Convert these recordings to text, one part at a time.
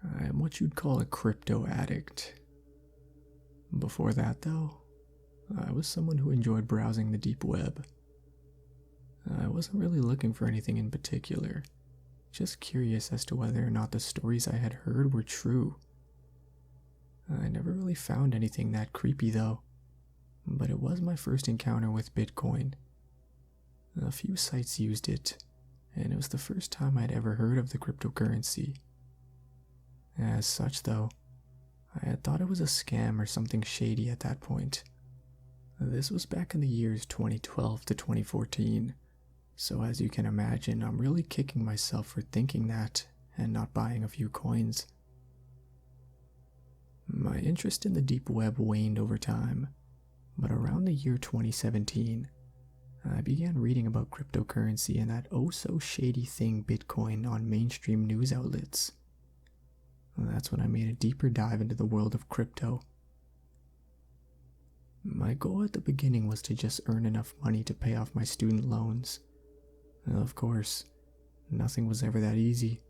I am what you'd call a crypto addict. Before that, though, I was someone who enjoyed browsing the deep web. I wasn't really looking for anything in particular, just curious as to whether or not the stories I had heard were true. I never really found anything that creepy though, but it was my first encounter with Bitcoin. A few sites used it, and it was the first time I'd ever heard of the cryptocurrency. As such though, I had thought it was a scam or something shady at that point. This was back in the years 2012 to 2014, so as you can imagine, I'm really kicking myself for thinking that and not buying a few coins. My interest in the deep web waned over time, but around the year 2017, I began reading about cryptocurrency and that oh-so-shady thing Bitcoin on mainstream news outlets. That's when I made a deeper dive into the world of crypto. My goal at the beginning was to just earn enough money to pay off my student loans. Of course, nothing was ever that easy.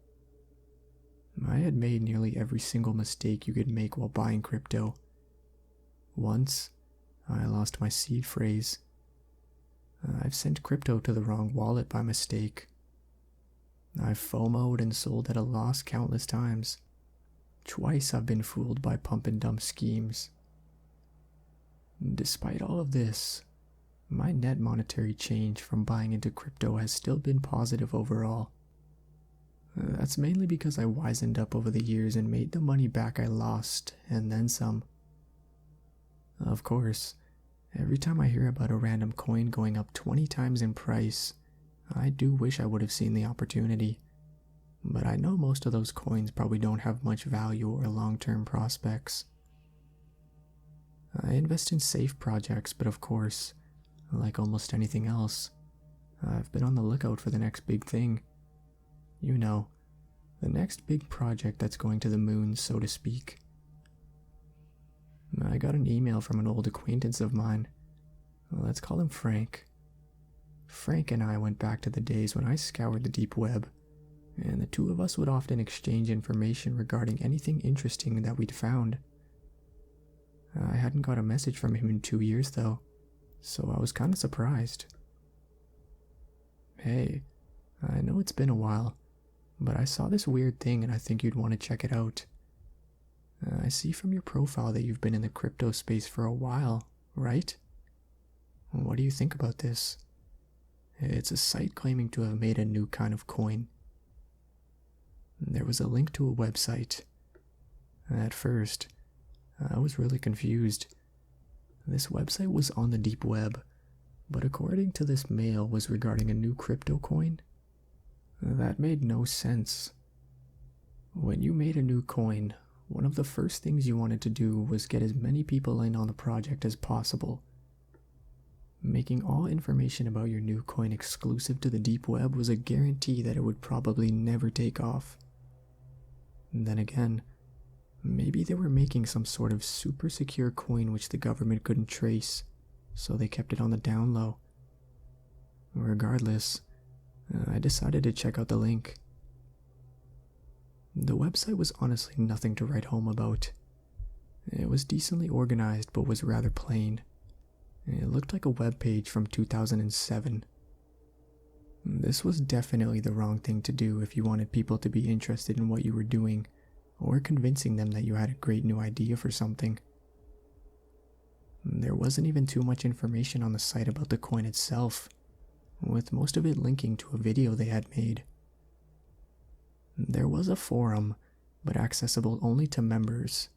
I had made nearly every single mistake you could make while buying crypto. Once, I lost my seed phrase. I've sent crypto to the wrong wallet by mistake. I've FOMO'd and sold at a loss countless times. Twice I've been fooled by pump and dump schemes. Despite all of this, my net monetary change from buying into crypto has still been positive overall. That's mainly because I wisened up over the years and made the money back I lost, and then some. Of course, every time I hear about a random coin going up 20 times in price, I do wish I would have seen the opportunity. But I know most of those coins probably don't have much value or long-term prospects. I invest in safe projects, but of course, like almost anything else, I've been on the lookout for the next big thing. You know, the next big project that's going to the moon, so to speak. I got an email from an old acquaintance of mine. Let's call him Frank. Frank and I went back to the days when I scoured the deep web, and the two of us would often exchange information regarding anything interesting that we'd found. I hadn't got a message from him in 2 years though, so I was kinda surprised. Hey, I know it's been a while, but I saw this weird thing and I think you'd want to check it out. I see from your profile that you've been in the crypto space for a while, right? What do you think about this? It's a site claiming to have made a new kind of coin. There was a link to a website. At first, I was really confused. This website was on the deep web, but according to this mail was regarding a new crypto coin. That made no sense. When you made a new coin, one of the first things you wanted to do was get as many people in on the project as possible. Making all information about your new coin exclusive to the deep web was a guarantee that it would probably never take off. Then again, maybe they were making some sort of super secure coin which the government couldn't trace, so they kept it on the down low. Regardless, I decided to check out the link. The website was honestly nothing to write home about. It was decently organized but was rather plain. It looked like a web page from 2007. This was definitely the wrong thing to do if you wanted people to be interested in what you were doing, or convincing them that you had a great new idea for something. There wasn't even too much information on the site about the coin itself, with most of it linking to a video they had made. There was a forum, but accessible only to members.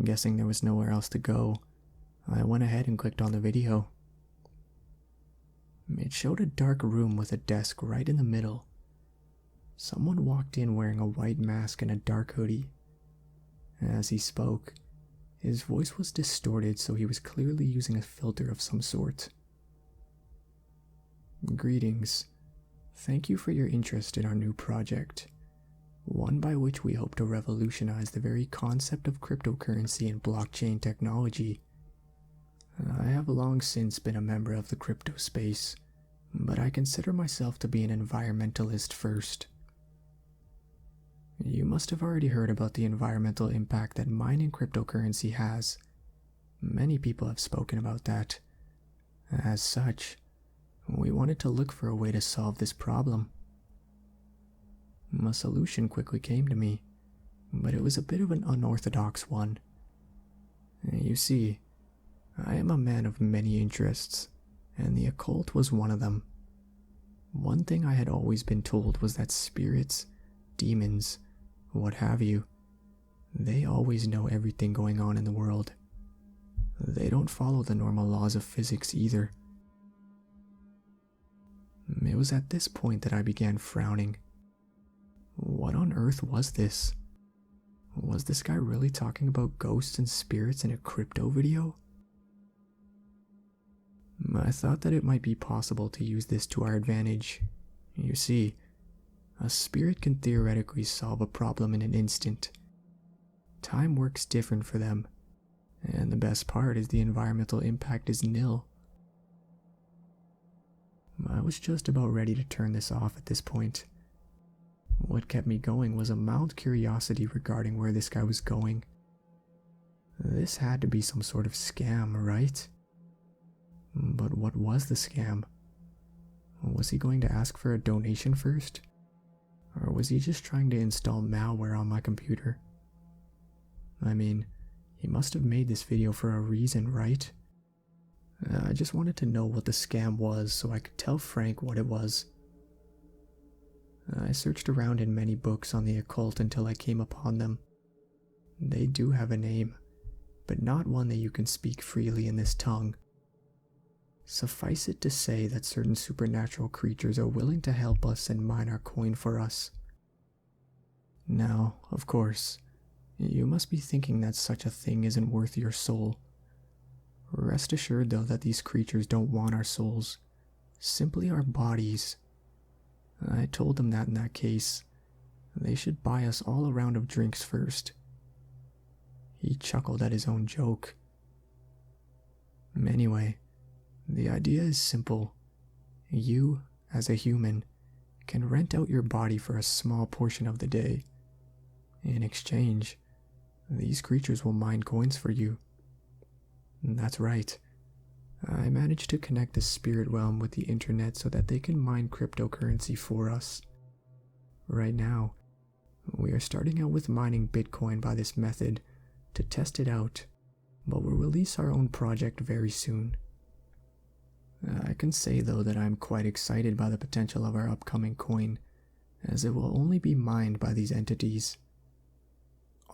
Guessing there was nowhere else to go, I went ahead and clicked on the video. It showed a dark room with a desk right in the middle. Someone walked in wearing a white mask and a dark hoodie. As he spoke, his voice was distorted, so he was clearly using a filter of some sort. Greetings. Thank you for your interest in our new project, one by which we hope to revolutionize the very concept of cryptocurrency and blockchain technology. I have long since been a member of the crypto space, but I consider myself to be an environmentalist first. You must have already heard about the environmental impact that mining cryptocurrency has. Many people have spoken about that. As such, we wanted to look for a way to solve this problem. A solution quickly came to me, but it was a bit of an unorthodox one. You see, I am a man of many interests, and the occult was one of them. One thing I had always been told was that spirits, demons, what have you, they always know everything going on in the world. They don't follow the normal laws of physics either. It was at this point that I began frowning. What on earth was this? Was this guy really talking about ghosts and spirits in a crypto video? I thought that it might be possible to use this to our advantage. You see, a spirit can theoretically solve a problem in an instant. Time works different for them, and the best part is the environmental impact is nil. I was just about ready to turn this off at this point. What kept me going was a mild curiosity regarding where this guy was going. This had to be some sort of scam, right? But what was the scam? Was he going to ask for a donation first? Or was he just trying to install malware on my computer? I mean, he must have made this video for a reason, right? I just wanted to know what the scam was so I could tell Frank what it was. I searched around in many books on the occult until I came upon them. They do have a name, but not one that you can speak freely in this tongue. Suffice it to say that certain supernatural creatures are willing to help us and mine our coin for us. Now, of course, you must be thinking that such a thing isn't worth your soul. Rest assured, though, that these creatures don't want our souls, simply our bodies. I told them that in that case, they should buy us all a round of drinks first. He chuckled at his own joke. Anyway, the idea is simple. You, as a human, can rent out your body for a small portion of the day. In exchange, these creatures will mine coins for you. That's right. I managed to connect the spirit realm with the internet so that they can mine cryptocurrency for us. Right now, we are starting out with mining Bitcoin by this method to test it out, but we'll release our own project very soon. I can say though that I am quite excited by the potential of our upcoming coin, as it will only be mined by these entities.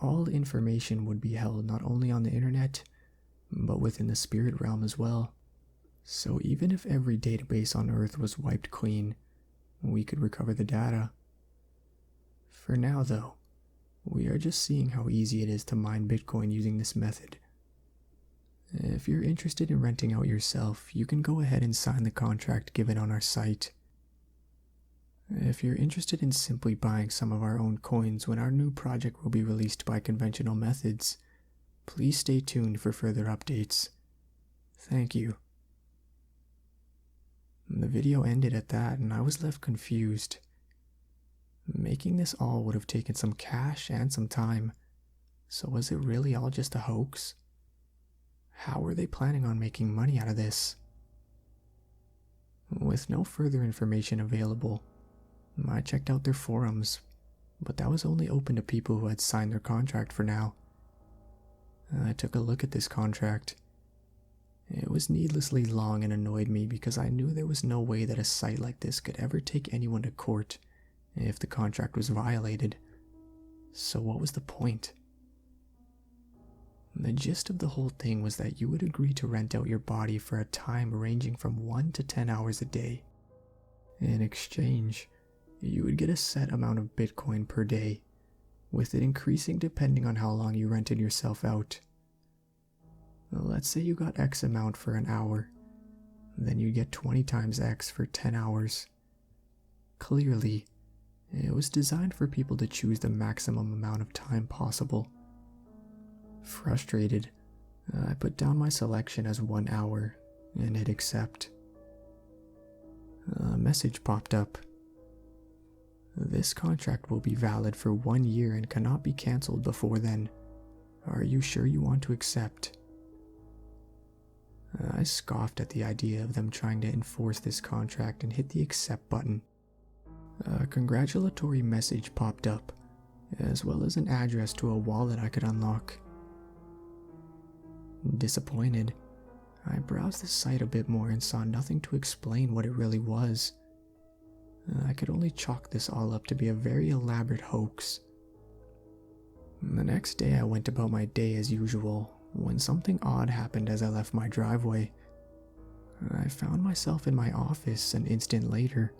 All information would be held not only on the internet, but within the spirit realm as well. So even if every database on Earth was wiped clean, we could recover the data. For now though, we are just seeing how easy it is to mine Bitcoin using this method. If you're interested in renting out yourself, you can go ahead and sign the contract given on our site. If you're interested in simply buying some of our own coins when our new project will be released by conventional methods, please stay tuned for further updates. Thank you. The video ended at that and I was left confused. Making this all would have taken some cash and some time, so was it really all just a hoax? How were they planning on making money out of this? With no further information available, I checked out their forums, but that was only open to people who had signed their contract for now. I took a look at this contract. It was needlessly long and annoyed me because I knew there was no way that a site like this could ever take anyone to court if the contract was violated. So what was the point? The gist of the whole thing was that you would agree to rent out your body for a time ranging from 1 to 10 hours a day. In exchange, you would get a set amount of Bitcoin per day, with it increasing depending on how long you rented yourself out. Let's say you got X amount for an hour, then you get 20 times X for 10 hours. Clearly, it was designed for people to choose the maximum amount of time possible. Frustrated, I put down my selection as 1 hour and hit accept. A message popped up. This contract will be valid for 1 year and cannot be cancelled before then. Are you sure you want to accept? I scoffed at the idea of them trying to enforce this contract and hit the accept button. A congratulatory message popped up, as well as an address to a wallet I could unlock. Disappointed, I browsed the site a bit more and saw nothing to explain what it really was. I could only chalk this all up to be a very elaborate hoax. The next day I went about my day as usual, when something odd happened as I left my driveway. I found myself in my office an instant later.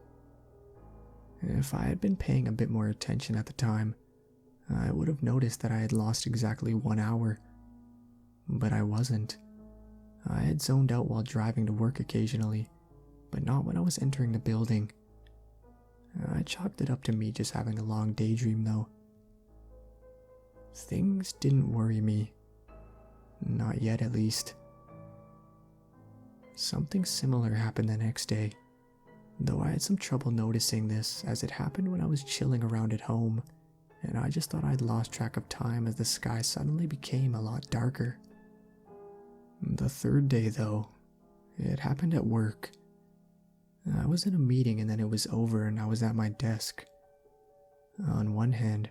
If I had been paying a bit more attention at the time, I would have noticed that I had lost exactly 1 hour. But I wasn't. I had zoned out while driving to work occasionally, but not when I was entering the building. I chalked it up to me just having a long daydream though. Things didn't worry me. Not yet, at least. Something similar happened the next day, though I had some trouble noticing this as it happened when I was chilling around at home, and I just thought I'd lost track of time as the sky suddenly became a lot darker. The third day, though, it happened at work. I was in a meeting and then it was over and I was at my desk. On one hand,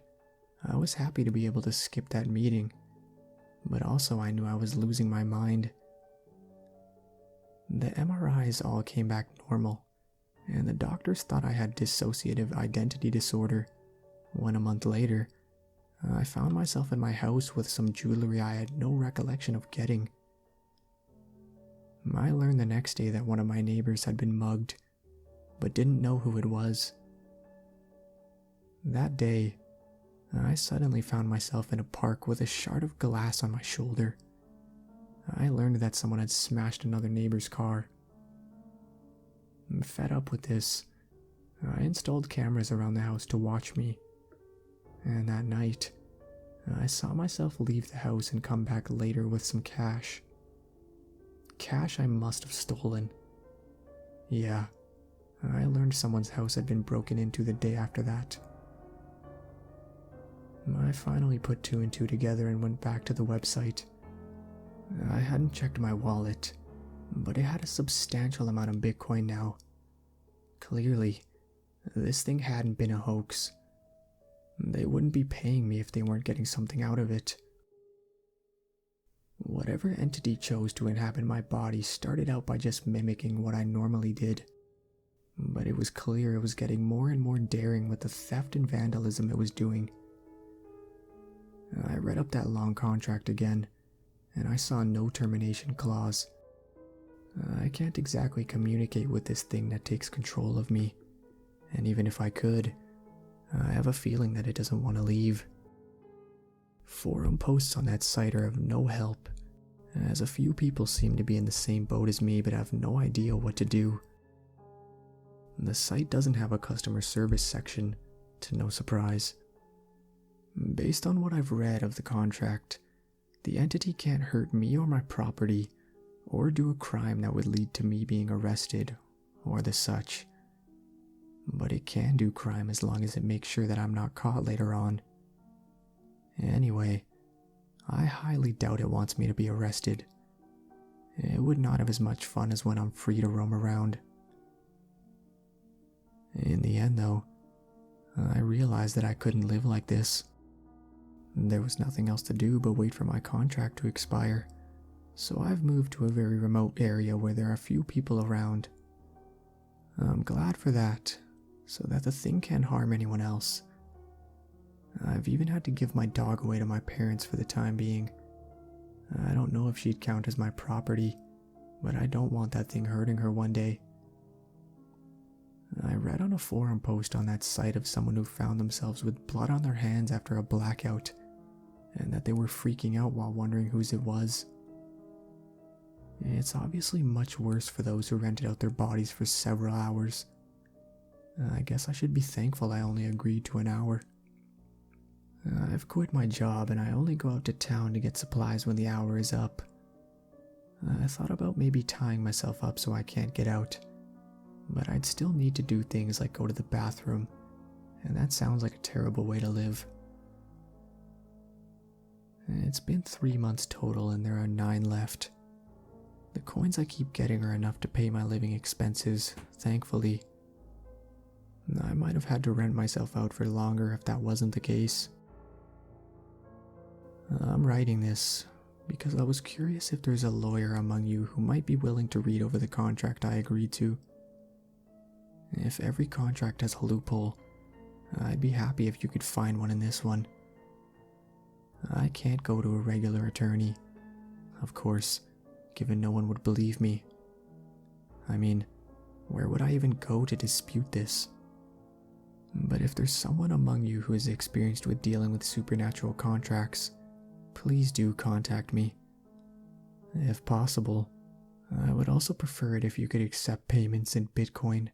I was happy to be able to skip that meeting, but also I knew I was losing my mind. The MRIs all came back normal, and the doctors thought I had dissociative identity disorder, when a month later, I found myself in my house with some jewelry I had no recollection of getting. I learned the next day that one of my neighbors had been mugged, but didn't know who it was. That day, I suddenly found myself in a park with a shard of glass on my shoulder. I learned that someone had smashed another neighbor's car. Fed up with this, I installed cameras around the house to watch me, and that night, I saw myself leave the house and come back later with some cash. Cash I must have stolen. Yeah, I learned someone's house had been broken into the day after that. I finally put 2 and 2 together and went back to the website. I hadn't checked my wallet, but it had a substantial amount of Bitcoin now. Clearly, this thing hadn't been a hoax. They wouldn't be paying me if they weren't getting something out of it. Whatever entity chose to inhabit my body started out by just mimicking what I normally did, but it was clear it was getting more and more daring with the theft and vandalism it was doing. I read up that long contract again, and I saw no termination clause. I can't exactly communicate with this thing that takes control of me, and even if I could, I have a feeling that it doesn't want to leave. Forum posts on that site are of no help, as a few people seem to be in the same boat as me but have no idea what to do. The site doesn't have a customer service section, to no surprise. Based on what I've read of the contract, the entity can't hurt me or my property, or do a crime that would lead to me being arrested, or the such. But it can do crime as long as it makes sure that I'm not caught later on. Anyway, I highly doubt it wants me to be arrested. It would not have as much fun as when I'm free to roam around. In the end, though, I realized that I couldn't live like this. There was nothing else to do but wait for my contract to expire, so I've moved to a very remote area where there are few people around. I'm glad for that, so that the thing can't harm anyone else. I've even had to give my dog away to my parents for the time being. I don't know if she'd count as my property, but I don't want that thing hurting her one day. I read on a forum post on that site of someone who found themselves with blood on their hands after a blackout, and that they were freaking out while wondering whose it was. It's obviously much worse for those who rented out their bodies for several hours. I guess I should be thankful I only agreed to an hour. I've quit my job and I only go out to town to get supplies when the hour is up. I thought about maybe tying myself up so I can't get out, but I'd still need to do things like go to the bathroom, and that sounds like a terrible way to live. It's been 3 months total and there are 9 left. The coins I keep getting are enough to pay my living expenses, thankfully. I might have had to rent myself out for longer if that wasn't the case. I'm writing this because I was curious if there's a lawyer among you who might be willing to read over the contract I agreed to. If every contract has a loophole, I'd be happy if you could find one in this one. I can't go to a regular attorney, of course, given no one would believe me. I mean, where would I even go to dispute this? But if there's someone among you who is experienced with dealing with supernatural contracts, please do contact me. If possible, I would also prefer it if you could accept payments in Bitcoin.